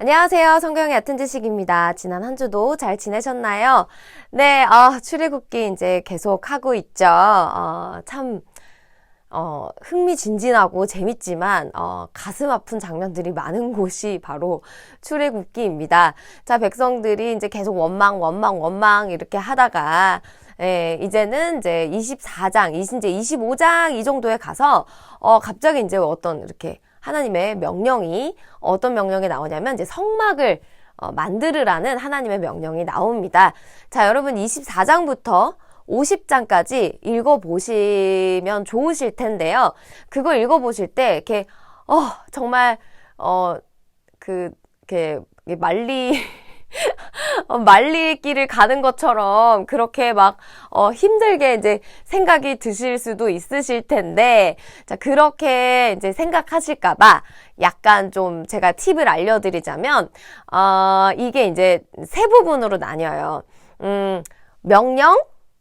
안녕하세요. 성경의 얕은 지식입니다. 지난 한 주도 잘 지내셨나요? 네, 출애굽기 이제 계속 하고 있죠. 참, 흥미진진하고 재밌지만, 가슴 아픈 장면들이 많은 곳이 바로 출애굽기입니다. 자, 백성들이 이제 계속 원망 이렇게 하다가, 이제는 이제 24장, 이제 25장 이 정도에 가서, 갑자기 이제 어떤 이렇게 하나님의 명령이 어떤 명령이 나오냐면 이제 성막을 만들으라는 하나님의 명령이 나옵니다. 자, 여러분 24장부터 50장까지 읽어보시면 좋으실 텐데요. 그거 읽어보실 때 이렇게 정말 이렇게 말리길을 가는 것처럼 그렇게 막 힘들게 이제 생각이 드실 수도 있으실 텐데, 자, 그렇게 이제 생각하실까봐 약간 좀 제가 팁을 알려드리자면, 이게 이제 세 부분으로 나뉘어요. 명령,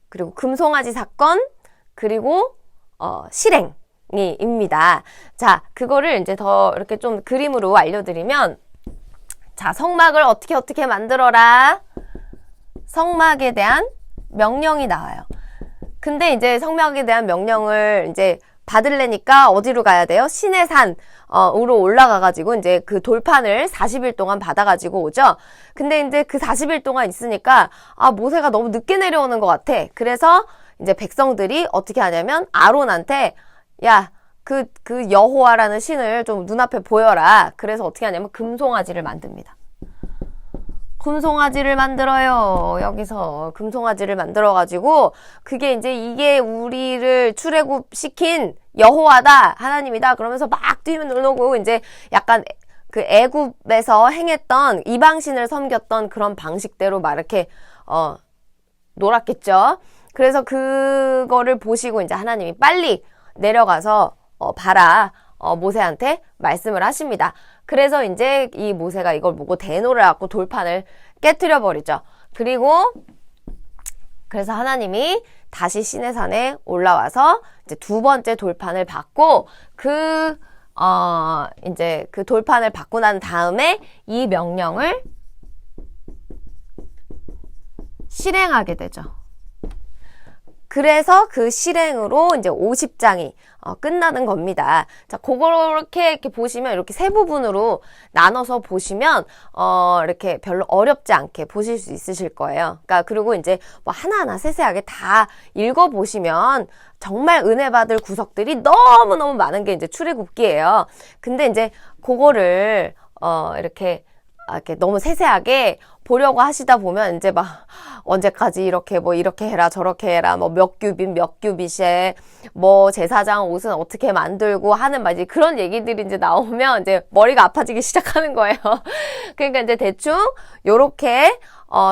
그리고 금송아지 사건, 그리고 실행입니다. 자, 그거를 이제 더 이렇게 좀 그림으로 알려드리면, 자, 성막을 어떻게 만들어라. 성막에 대한 명령이 나와요. 근데 이제 성막에 대한 명령을 이제 받으려니까 어디로 가야 돼요? 시내산으로 올라가가지고 이제 그 돌판을 40일 동안 받아가지고 오죠. 근데 이제 그 40일 동안 있으니까 모세가 너무 늦게 내려오는 것 같아. 그래서 이제 백성들이 어떻게 하냐면 아론한테 야, 그 여호와라는 신을 좀 눈앞에 보여라. 그래서 어떻게 하냐면 금송아지를 만듭니다. 금송아지를 만들어요. 여기서 금송아지를 만들어가지고 그게 이제 이게 우리를 출애굽시킨 여호와다, 하나님이다. 그러면서 막 뛰면 놀고 이제 약간 그 애굽에서 행했던 이방신을 섬겼던 그런 방식대로 막 이렇게 놀았겠죠. 그래서 그거를 보시고 이제 하나님이 빨리 내려가서 봐라. 모세한테 말씀을 하십니다. 그래서 이제 이 모세가 이걸 보고 대노를 갖고 돌판을 깨트려 버리죠. 그래서 하나님이 다시 시내산에 올라와서 이제 두 번째 돌판을 받고 이제 그 돌판을 받고 난 다음에 이 명령을 실행하게 되죠. 그래서 그 실행으로 이제 50장이 끝나는 겁니다. 자, 그렇게 이렇게 보시면 이렇게 세 부분으로 나눠서 보시면 이렇게 별로 어렵지 않게 보실 수 있으실 거예요. 그러니까 그리고 이제 뭐 하나하나 세세하게 다 읽어 보시면 정말 은혜 받을 구석들이 너무너무 많은 게 이제 출애굽기예요. 근데 이제 그거를 이렇게 너무 세세하게 보려고 하시다 보면 이제 막 언제까지 이렇게 해라 저렇게 해라 뭐 몇 규빗에 뭐 제사장 옷은 어떻게 만들고 하는 막 이제 그런 얘기들이 이제 나오면 이제 머리가 아파지기 시작하는 거예요. 그러니까 이제 대충 요렇게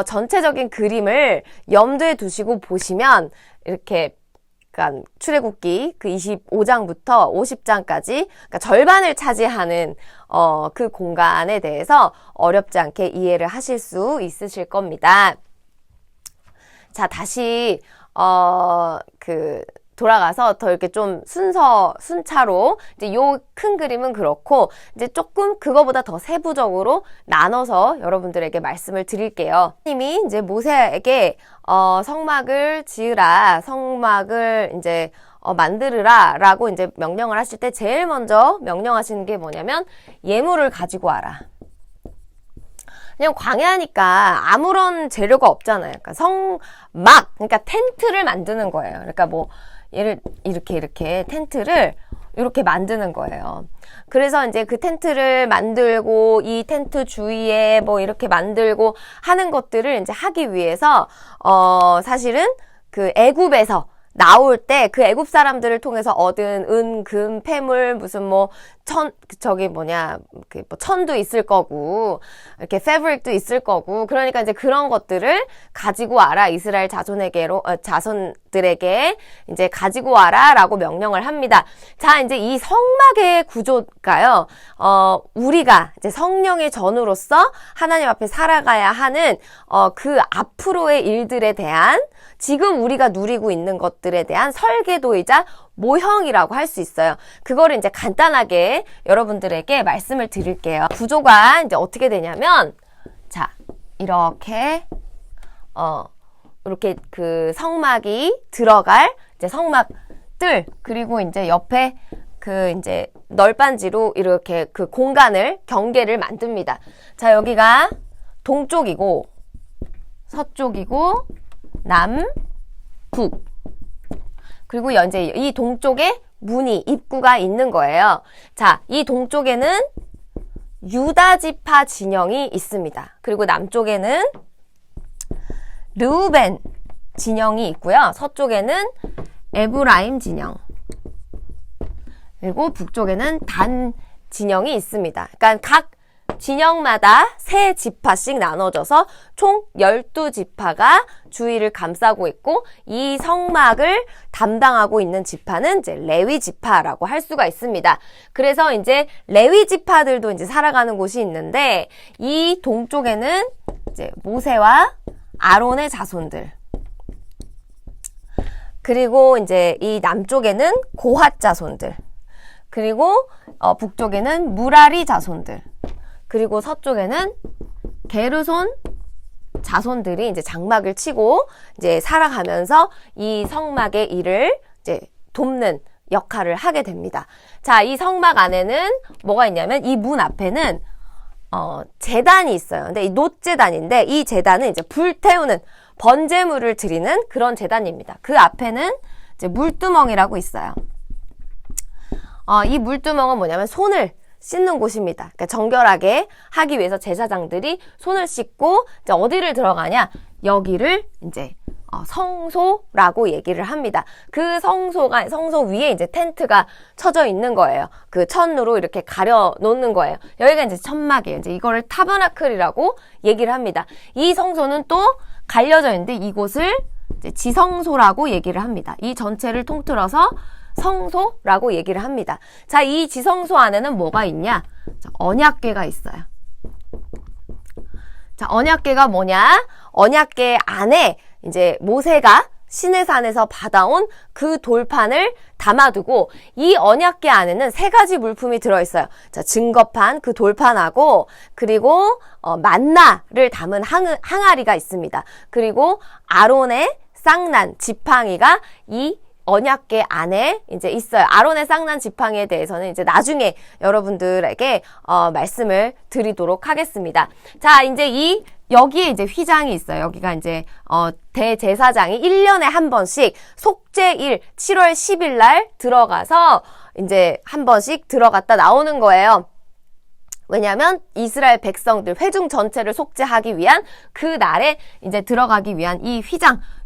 전체적인 그림을 염두에 두시고 보시면 이렇게 그러니까 출애굽기 그 25장부터 50장까지 그러니까 절반을 차지하는 그 공간에 대해서 어렵지 않게 이해를 하실 수 있으실 겁니다. 자, 다시 돌아가서 더 이렇게 좀 순차로 이제 요 큰 그림은 그렇고 이제 조금 그거보다 더 세부적으로 나눠서 여러분들에게 말씀을 드릴게요. 하나님이 이제 모세에게 성막을 지으라, 성막을 이제 만들으라 라고 이제 명령을 하실 때 제일 먼저 명령하시는 게 뭐냐면 예물을 가지고 와라. 그냥 광야니까 아무런 재료가 없잖아요. 그러니까 그러니까 텐트를 만드는 거예요. 그러니까 뭐 이렇게 텐트를 이렇게 만드는 거예요. 그래서 이제 그 텐트를 만들고 이 텐트 주위에 뭐 이렇게 만들고 하는 것들을 이제 하기 위해서 사실은 그 애굽에서 나올 때 그 애굽 사람들을 통해서 얻은 은, 금, 폐물, 무슨 뭐 천도 있을 거고, 이렇게 패브릭도 있을 거고, 그러니까 이제 그런 것들을 가지고 와라, 이스라엘 자손들에게 이제 가지고 와라, 라고 명령을 합니다. 자, 이제 이 성막의 구조가요, 우리가 이제 성령의 전으로서 하나님 앞에 살아가야 하는, 그 앞으로의 일들에 대한 지금 우리가 누리고 있는 것들, 것들에 대한 설계도이자 모형이라고 할 수 있어요. 그거를 이제 간단하게 여러분들에게 말씀을 드릴게요. 구조가 이제 어떻게 되냐면, 자, 이렇게 그 성막이 들어갈 이제 성막들, 그리고 이제 옆에 그 이제 널빤지로 이렇게 그 공간을 경계를 만듭니다. 자, 여기가 동쪽이고 서쪽이고 남북, 그리고 이제 이 동쪽에 문이 입구가 있는 거예요. 자, 이 동쪽에는 유다 지파 진영이 있습니다. 그리고 남쪽에는 르우벤 진영이 있고요. 서쪽에는 에브라임 진영, 그리고 북쪽에는 단 진영이 있습니다. 그러니까 각 진영마다 3지파씩 나눠져서 총 12지파가 주위를 감싸고 있고, 이 성막을 담당하고 있는 지파는 이제 레위 지파라고 할 수가 있습니다. 그래서 이제 레위 지파들도 이제 살아가는 곳이 있는데, 이 동쪽에는 이제 모세와 아론의 자손들, 그리고 이제 이 남쪽에는 고핫 자손들, 그리고 북쪽에는 무라리 자손들, 그리고 서쪽에는 게르손 자손들이 이제 장막을 치고 이제 살아가면서 이 성막의 일을 이제 돕는 역할을 하게 됩니다. 자, 이 성막 안에는 뭐가 있냐면, 이 문 앞에는 제단이 있어요. 근데 이 놋제단인데, 이 제단은 이제 불태우는 번제물을 드리는 그런 제단입니다. 그 앞에는 이제 물두멍이라고 있어요. 이 물두멍은 뭐냐면 손을 씻는 곳입니다. 그러니까 정결하게 하기 위해서 제사장들이 손을 씻고 이제 어디를 들어가냐? 여기를 이제 성소라고 얘기를 합니다. 그 성소 위에 이제 텐트가 쳐져 있는 거예요. 그 천으로 이렇게 가려 놓는 거예요. 여기가 이제 천막이에요. 이제 이거를 타버나클이라고 얘기를 합니다. 이 성소는 또 갈려져 있는데, 이곳을 이제 지성소라고 얘기를 합니다. 이 전체를 통틀어서 성소라고 얘기를 합니다. 자, 이 지성소 안에는 뭐가 있냐? 자, 언약궤가 있어요. 자, 언약궤가 뭐냐? 언약궤 안에 이제 모세가 시내산에서 받아온 그 돌판을 담아두고, 이 언약궤 안에는 3가지 물품이 들어있어요. 자, 증거판, 그 돌판하고, 그리고 만나를 담은 항아리가 있습니다. 그리고 아론의 쌍난 지팡이가 이 언약궤 안에 이제 있어요. 아론의 쌍난 지팡이에 대해서는 이제 나중에 여러분들에게 말씀을 드리도록 하겠습니다. 자, 이제 여기에 이제 휘장이 있어요. 여기가 이제 대제사장이 1년에 한 번씩 속죄일 7월 10일 날 들어가서 이제 한 번씩 들어갔다 나오는 거예요. 왜냐하면 이스라엘 백성들 회중 전체를 속죄하기 위한 그 날에 이제 들어가기 위한 이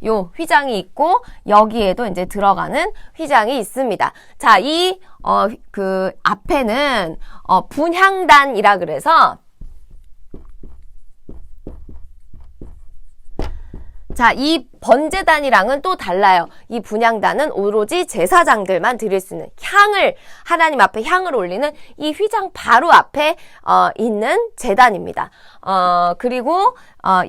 요 휘장이 있고, 여기에도 이제 들어가는 휘장이 있습니다. 자, 그 앞에는 분향단이라 그래서, 자, 이 번제단이랑은 또 달라요. 이 분향단은 오로지 제사장들만 드릴 수 있는 향을, 하나님 앞에 향을 올리는 이 휘장 바로 앞에 있는 제단입니다. 그리고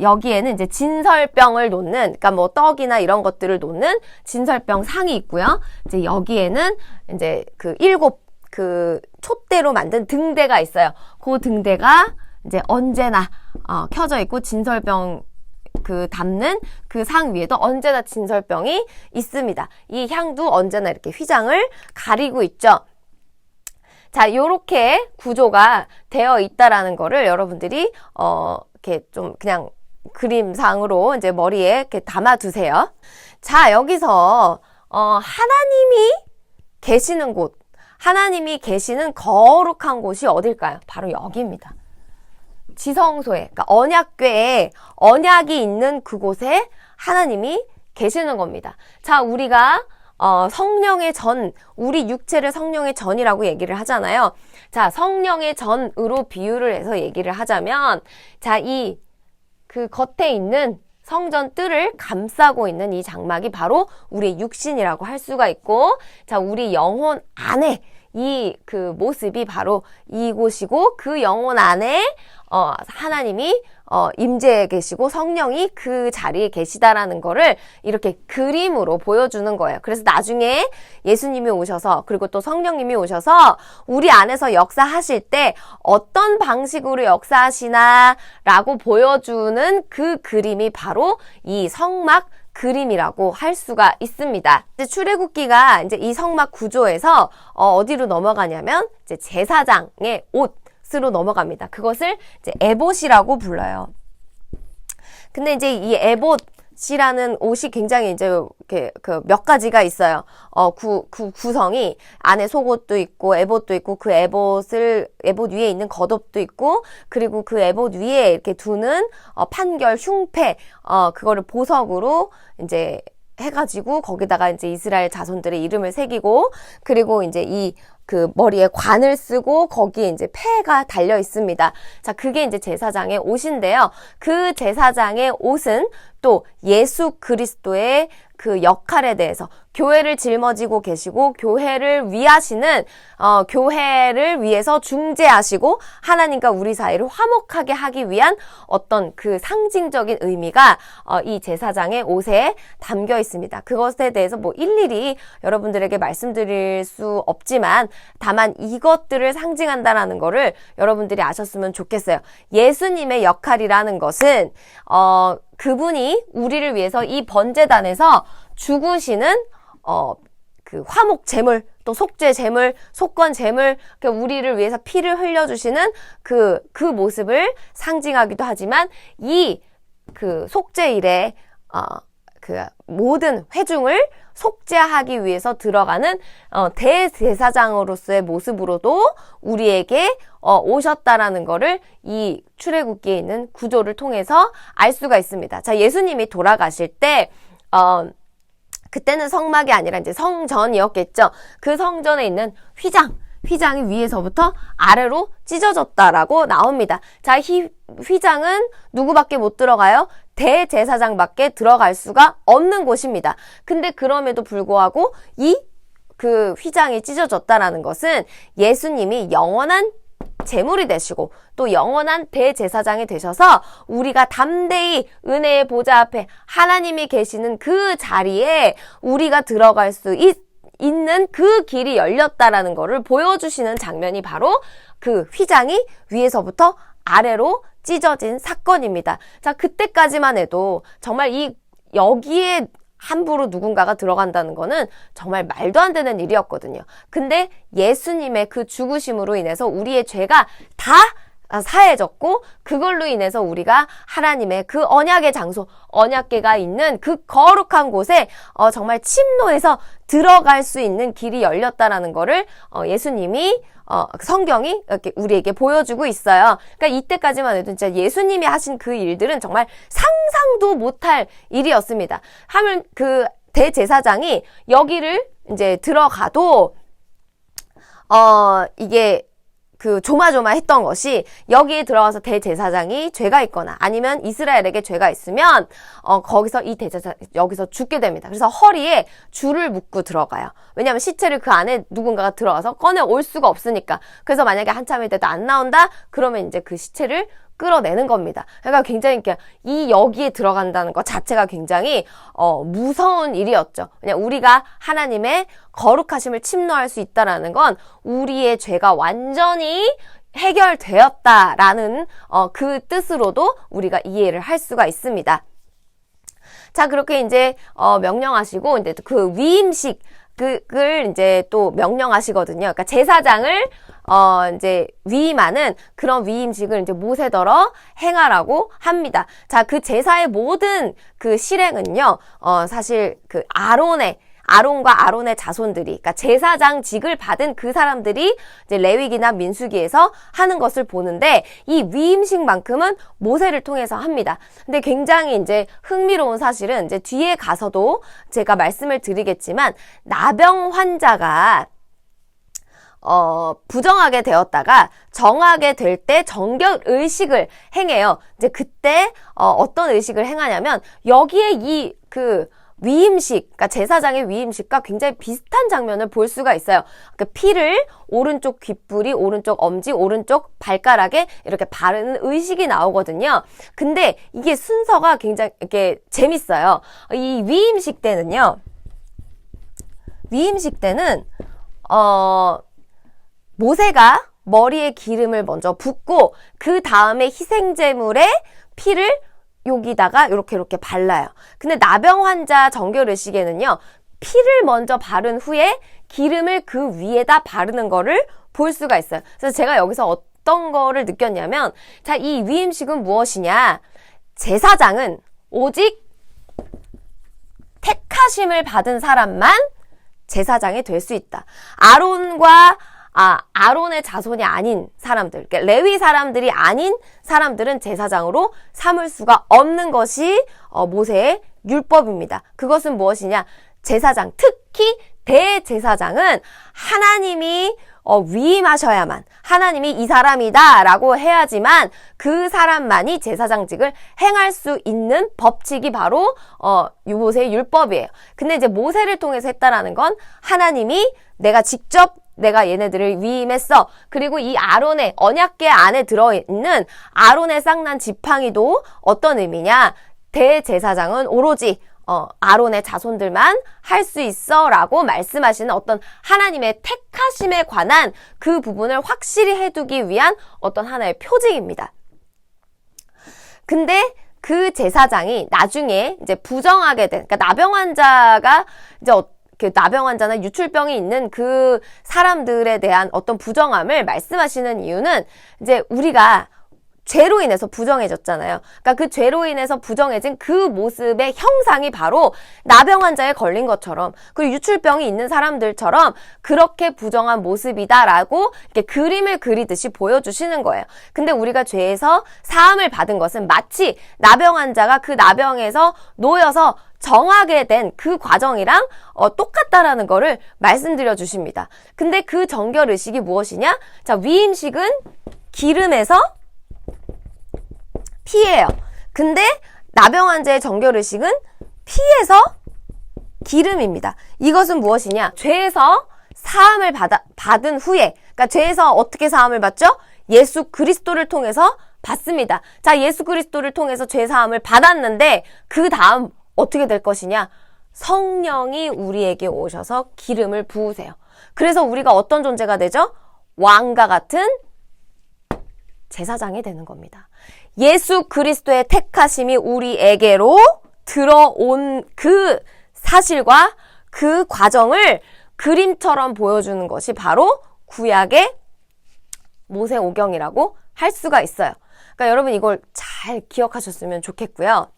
여기에는 이제 진설병을 놓는, 그러니까 뭐 떡이나 이런 것들을 놓는 진설병 상이 있고요. 이제 여기에는 이제 그 7 그 촛대로 만든 등대가 있어요. 그 등대가 이제 언제나 켜져 있고, 진설병 그 담는 그 상 위에도 언제나 진설병이 있습니다. 이 향도 언제나 이렇게 휘장을 가리고 있죠. 자, 요렇게 구조가 되어 있다라는 거를 여러분들이 이렇게 좀 그냥 그림상으로 이제 머리에 이렇게 담아 두세요. 자, 여기서 하나님이 계시는 곳, 하나님이 계시는 거룩한 곳이 어딜까요? 바로 여기입니다. 지성소에, 그러니까 언약궤에 언약이 있는 그곳에 하나님이 계시는 겁니다. 자, 우리가 성령의 전, 우리 육체를 성령의 전이라고 얘기를 하잖아요. 자, 성령의 전으로 비유를 해서 얘기를 하자면, 자, 그 겉에 있는 성전 뜰을 감싸고 있는 이 장막이 바로 우리의 육신이라고 할 수가 있고, 자, 우리 영혼 안에 이 그 모습이 바로 이곳이고 그 영혼 안에 하나님이 임재해 계시고 성령이 그 자리에 계시다라는 거를 이렇게 그림으로 보여주는 거예요. 그래서 나중에 예수님이 오셔서 그리고 또 성령님이 오셔서 우리 안에서 역사하실 때 어떤 방식으로 역사하시나라고 보여주는 그 그림이 바로 이 성막 그림이라고 할 수가 있습니다. 이제 출애굽기가 이제 이 성막 구조에서 어디로 넘어가냐면 이제 제사장의 옷으로 넘어갑니다. 그것을 이제 에봇이라고 불러요. 근데 이제 이 에봇이라는 옷이 굉장히 이제 이렇게 그 몇 가지가 있어요. 구성이 안에 속옷도 있고 에봇도 있고 그 에봇 위에 있는 겉옷도 있고 그리고 그 에봇 위에 이렇게 두는 판결 흉패 그거를 보석으로 이제 해가지고 거기다가 이제 이스라엘 자손들의 이름을 새기고 그리고 이제 이 그 머리에 관을 쓰고 거기에 이제 패가 달려 있습니다. 자, 그게 이제 제사장의 옷인데요. 그 제사장의 옷은 또 예수 그리스도의 그 역할에 대해서 교회를 짊어지고 계시고 교회를 위하시는 교회를 위해서 중재하시고 하나님과 우리 사이를 화목하게 하기 위한 어떤 그 상징적인 의미가 이 제사장의 옷에 담겨 있습니다. 그것에 대해서 뭐 일일이 여러분들에게 말씀드릴 수 없지만 다만 이것들을 상징한다라는 거를 여러분들이 아셨으면 좋겠어요. 예수님의 역할이라는 것은 그분이 우리를 위해서 이 번제단에서 죽으시는 그 화목 제물 또 속죄 제물, 속건 제물, 우리를 위해서 피를 흘려주시는 그 모습을 상징하기도 하지만 이 그 속죄일에 그 모든 회중을 속죄하기 위해서 들어가는 대제사장으로서의 모습으로도 우리에게 오셨다라는 거를 이 출애굽기에 있는 구조를 통해서 알 수가 있습니다. 자, 예수님이 돌아가실 때 그때는 성막이 아니라 이제 성전이었겠죠. 그 성전에 있는 휘장이 위에서부터 아래로 찢어졌다라고 나옵니다. 자, 이 휘장은 누구밖에 못 들어가요? 대제사장밖에 들어갈 수가 없는 곳입니다. 근데 그럼에도 불구하고 그 휘장이 찢어졌다라는 것은 예수님이 영원한 제물이 되시고 또 영원한 대제사장이 되셔서 우리가 담대히 은혜의 보좌 앞에 하나님이 계시는 그 자리에 우리가 들어갈 수 있는 그 길이 열렸다라는 것을 보여주시는 장면이 바로 그 휘장이 위에서부터 아래로 찢어진 사건입니다. 자, 그때까지만 해도 정말 여기에 함부로 누군가가 들어간다는 거는 정말 말도 안 되는 일이었거든요. 근데 예수님의 그 죽으심으로 인해서 우리의 죄가 다 사해졌고 그걸로 인해서 우리가 하나님의 그 언약의 장소, 언약궤가 있는 그 거룩한 곳에 정말 침노해서 들어갈 수 있는 길이 열렸다라는 거를 예수님이 성경이 이렇게 우리에게 보여주고 있어요. 그러니까 이때까지만 해도 진짜 예수님이 하신 그 일들은 정말 상상도 못할 일이었습니다. 하면 그 대제사장이 여기를 이제 들어가도 이게 그 조마조마했던 것이 여기에 들어가서 대제사장이 죄가 있거나 아니면 이스라엘에게 죄가 있으면 거기서 이 대제사장 여기서 죽게 됩니다. 그래서 허리에 줄을 묶고 들어가요. 왜냐하면 시체를 그 안에 누군가가 들어가서 꺼내 올 수가 없으니까. 그래서 만약에 한참이 돼도 안 나온다 그러면 이제 그 시체를 끌어내는 겁니다. 그러니까 굉장히 여기에 들어간다는 것 자체가 굉장히 무서운 일이었죠. 그냥 우리가 하나님의 거룩하심을 침노할 수 있다라는 건 우리의 죄가 완전히 해결되었다라는 그 뜻으로도 우리가 이해를 할 수가 있습니다. 자, 그렇게 이제 명령하시고 이제 그 위임식 그걸 이제 또 명령하시거든요. 그러니까 제사장을 이제 위임하는 그런 위임식을 이제 모세더러 행하라고 합니다. 자, 그 제사의 모든 그 실행은요, 사실 그 아론과 아론의 자손들이, 그러니까 제사장직을 받은 그 사람들이 이제 레위기나 민수기에서 하는 것을 보는데 이 위임식만큼은 모세를 통해서 합니다. 근데 굉장히 이제 흥미로운 사실은 이제 뒤에 가서도 제가 말씀을 드리겠지만 나병 환자가 부정하게 되었다가 정하게 될 때 정결 의식을 행해요. 이제 그때 어떤 의식을 행하냐면 여기에 위임식, 그러니까 제사장의 위임식과 굉장히 비슷한 장면을 볼 수가 있어요. 그 피를 오른쪽 귓불이, 오른쪽 엄지, 오른쪽 발가락에 이렇게 바르는 의식이 나오거든요. 근데 이게 순서가 굉장히 이렇게 재밌어요. 이 위임식 때는요. 위임식 때는 모세가 머리에 기름을 먼저 붓고 그 다음에 희생제물에 피를 여기다가 이렇게 발라요. 근데 나병 환자 정결의식에는요. 피를 먼저 바른 후에 기름을 그 위에다 바르는 거를 볼 수가 있어요. 그래서 제가 여기서 어떤 거를 느꼈냐면 자, 이 위임식은 무엇이냐? 제사장은 오직 택하심을 받은 사람만 제사장이 될 수 있다. 아론의 자손이 아닌 사람들, 그러니까 레위 사람들이 아닌 사람들은 제사장으로 삼을 수가 없는 것이 모세의 율법입니다. 그것은 무엇이냐? 제사장, 특히 대제사장은 하나님이 위임하셔야만, 하나님이 이 사람이다 라고 해야지만 그 사람만이 제사장직을 행할 수 있는 법칙이 바로 모세의 율법이에요. 근데 이제 모세를 통해서 했다라는 건 하나님이 내가 얘네들을 위임했어. 그리고 이 아론의 언약궤 안에 들어있는 아론의 쌍난 지팡이도 어떤 의미냐? 대제사장은 오로지 아론의 자손들만 할 수 있어 라고 말씀하시는 어떤 하나님의 택하심에 관한 그 부분을 확실히 해두기 위한 어떤 하나의 표징입니다. 근데 그 제사장이 나중에 이제 부정하게 된, 그러니까 나병 환자가 이제 나병 환자나 유출병이 있는 그 사람들에 대한 어떤 부정함을 말씀하시는 이유는 이제 우리가 죄로 인해서 부정해졌잖아요. 그러니까 그 죄로 인해서 부정해진 그 모습의 형상이 바로 나병 환자에 걸린 것처럼 그리고 유출병이 있는 사람들처럼 그렇게 부정한 모습이다라고 이렇게 그림을 그리듯이 보여주시는 거예요. 근데 우리가 죄에서 사함을 받은 것은 마치 나병 환자가 그 나병에서 놓여서 정하게 된 그 과정이랑 똑같다라는 거를 말씀드려 주십니다. 근데 그 정결의식이 무엇이냐? 자, 위임식은 기름에서 피예요. 근데 나병 환자의 정결의식은 피에서 기름입니다. 이것은 무엇이냐? 죄에서 사함을 받은 후에, 그러니까 죄에서 어떻게 사함을 받죠? 예수 그리스도를 통해서 받습니다. 자, 예수 그리스도를 통해서 죄 사함을 받았는데 그 다음 어떻게 될 것이냐? 성령이 우리에게 오셔서 기름을 부으세요. 그래서 우리가 어떤 존재가 되죠? 왕과 같은 제사장이 되는 겁니다. 예수 그리스도의 택하심이 우리에게로 들어온 그 사실과 그 과정을 그림처럼 보여주는 것이 바로 구약의 모세오경이라고 할 수가 있어요. 그러니까 여러분 이걸 잘 기억하셨으면 좋겠고요.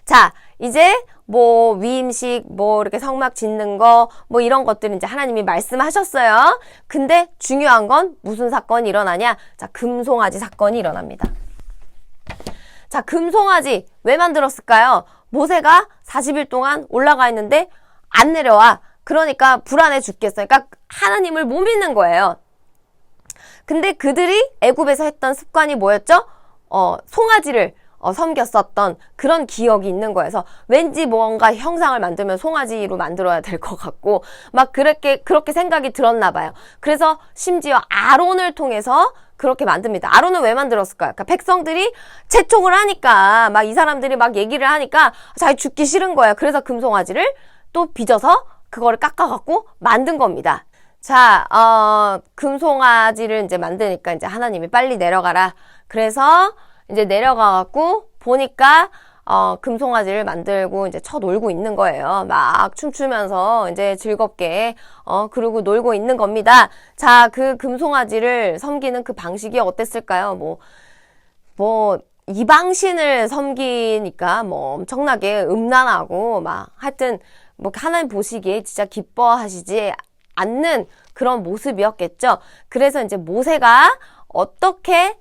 자, 이제 뭐 위임식, 뭐 이렇게 성막 짓는 거, 뭐 이런 것들은 이제 하나님이 말씀하셨어요. 근데 중요한 건 무슨 사건이 일어나냐? 자, 금송아지 사건이 일어납니다. 자, 금송아지 왜 만들었을까요? 모세가 40일 동안 올라가 있는데 안 내려와. 그러니까 불안해 죽겠어요. 그러니까 하나님을 못 믿는 거예요. 근데 그들이 애굽에서 했던 습관이 뭐였죠? 송아지를 섬겼었던 그런 기억이 있는 거여서 왠지 뭔가 형상을 만들면 송아지로 만들어야 될 것 같고 막 그렇게 생각이 들었나 봐요. 그래서 심지어 아론을 통해서 그렇게 만듭니다. 아론은 왜 만들었을까요? 그러니까 백성들이 채총을 하니까 막 이 사람들이 막 얘기를 하니까 자기 죽기 싫은 거예요. 그래서 금송아지를 또 빚어서 그거를 깎아갖고 만든 겁니다. 자, 금송아지를 이제 만드니까 이제 하나님이 빨리 내려가라. 그래서 이제 내려가갖고 보니까 금송아지를 만들고 이제 쳐놀고 있는 거예요. 막 춤추면서 이제 즐겁게 그러고 놀고 있는 겁니다. 자, 그 금송아지를 섬기는 그 방식이 어땠을까요? 뭐 이방신을 섬기니까 뭐 엄청나게 음란하고 막 하여튼 뭐 하나님 보시기에 진짜 기뻐하시지 않는 그런 모습이었겠죠. 그래서 이제 모세가 어떻게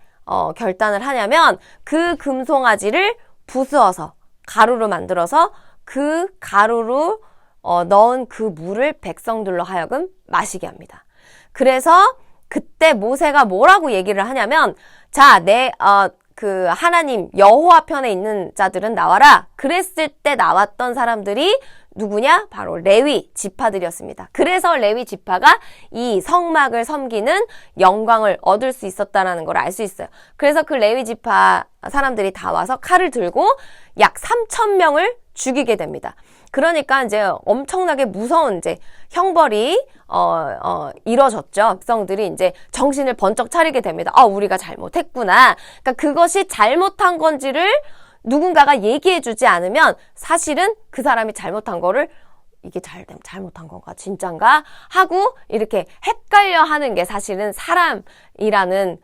결단을 하냐면 그 금송아지를 부수어서 가루로 만들어서 그 가루로 넣은 그 물을 백성들로 하여금 마시게 합니다. 그래서 그때 모세가 뭐라고 얘기를 하냐면 자, 그 하나님 여호와 편에 있는 자들은 나와라. 그랬을 때 나왔던 사람들이 누구냐? 바로 레위 지파들이었습니다. 그래서 레위 지파가 이 성막을 섬기는 영광을 얻을 수 있었다는 걸 알 수 있어요. 그래서 그 레위 지파 사람들이 다 와서 칼을 들고 약 3,000명을 죽이게 됩니다. 그러니까 이제 엄청나게 무서운 이제 형벌이 이뤄졌죠. 백성들이 이제 정신을 번쩍 차리게 됩니다. 우리가 잘못했구나. 그러니까 그것이 잘못한 건지를 누군가가 얘기해주지 않으면 사실은 그 사람이 잘못한 거를 이게 잘못한 건가 진짠가 하고 이렇게 헷갈려 하는 게 사실은 사람이라는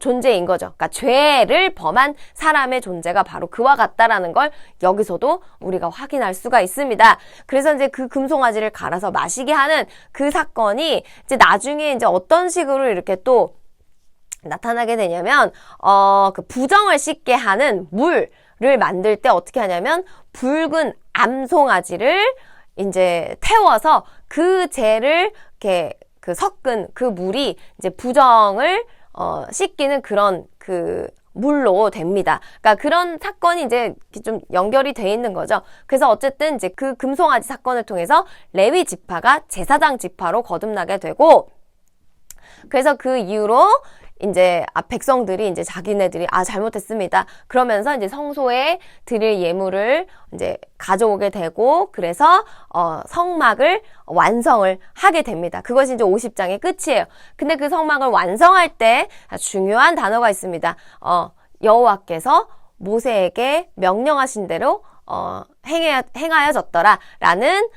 존재인 거죠. 그러니까 죄를 범한 사람의 존재가 바로 그와 같다라는 걸 여기서도 우리가 확인할 수가 있습니다. 그래서 이제 그 금송아지를 갈아서 마시게 하는 그 사건이 이제 나중에 이제 어떤 식으로 이렇게 또 나타나게 되냐면 그 부정을 씻게 하는 물을 만들 때 어떻게 하냐면 붉은 암송아지를 이제 태워서 그 재를 이렇게 그 섞은 그 물이 이제 부정을 씻기는 그런 그 물로 됩니다. 그러니까 그런 사건이 이제 좀 연결이 돼 있는 거죠. 그래서 어쨌든 이제 그 금송아지 사건을 통해서 레위 지파가 제사장 지파로 거듭나게 되고, 그래서 그 이후로 이제 백성들이 이제 자기네들이 잘못했습니다. 그러면서 이제 성소에 드릴 예물을 이제 가져오게 되고, 그래서 성막을 완성을 하게 됩니다. 그것이 이제 50장의 끝이에요. 근데 그 성막을 완성할 때 중요한 단어가 있습니다. 여호와께서 모세에게 명령하신 대로 행하여졌더라 라는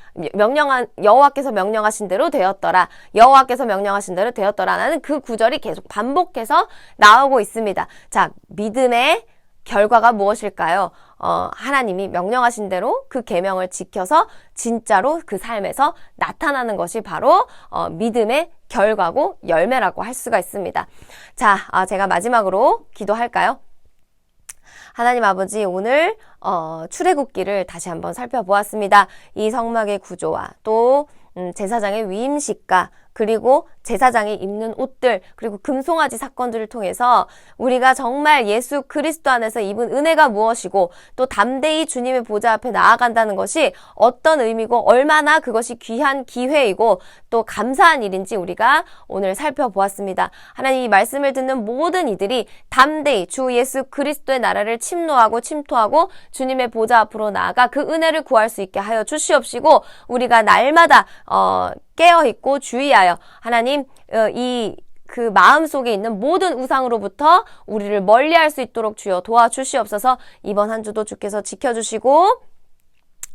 여호와께서 명령하신 대로 되었더라, 여호와께서 명령하신 대로 되었더라 라는 그 구절이 계속 반복해서 나오고 있습니다. 자, 믿음의 결과가 무엇일까요? 하나님이 명령하신 대로 그 계명을 지켜서 진짜로 그 삶에서 나타나는 것이 바로 믿음의 결과고 열매라고 할 수가 있습니다. 자, 제가 마지막으로 기도할까요? 하나님 아버지, 오늘 출애굽기를 다시 한번 살펴보았습니다. 이 성막의 구조와 또 제사장의 위임식과 그리고 제사장이 입는 옷들, 그리고 금송아지 사건들을 통해서 우리가 정말 예수 그리스도 안에서 입은 은혜가 무엇이고 또 담대히 주님의 보좌 앞에 나아간다는 것이 어떤 의미고 얼마나 그것이 귀한 기회이고 또 감사한 일인지 우리가 오늘 살펴보았습니다. 하나님, 이 말씀을 듣는 모든 이들이 담대히 주 예수 그리스도의 나라를 침노하고 주님의 보좌 앞으로 나아가 그 은혜를 구할 수 있게 하여 주시옵시고, 우리가 날마다 깨어있고 주의하여 하나님 그 마음속에 있는 모든 우상으로부터 우리를 멀리할 수 있도록 주여 도와주시옵소서. 이번 한 주도 주께서 지켜주시고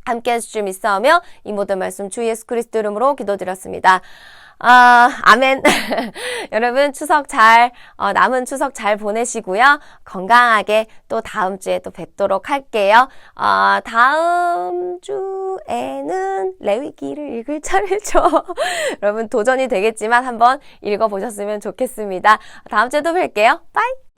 함께 하실 줄 믿사오며 이 모든 말씀 주 예수 그리스도 이름으로 기도드렸습니다. 아멘. 여러분 남은 추석 잘 보내시고요. 건강하게 또 다음 주에 또 뵙도록 할게요. 다음 주에는 레위기를 읽을 차례죠. 여러분 도전이 되겠지만 한번 읽어보셨으면 좋겠습니다. 다음 주에도 뵐게요. 빠이.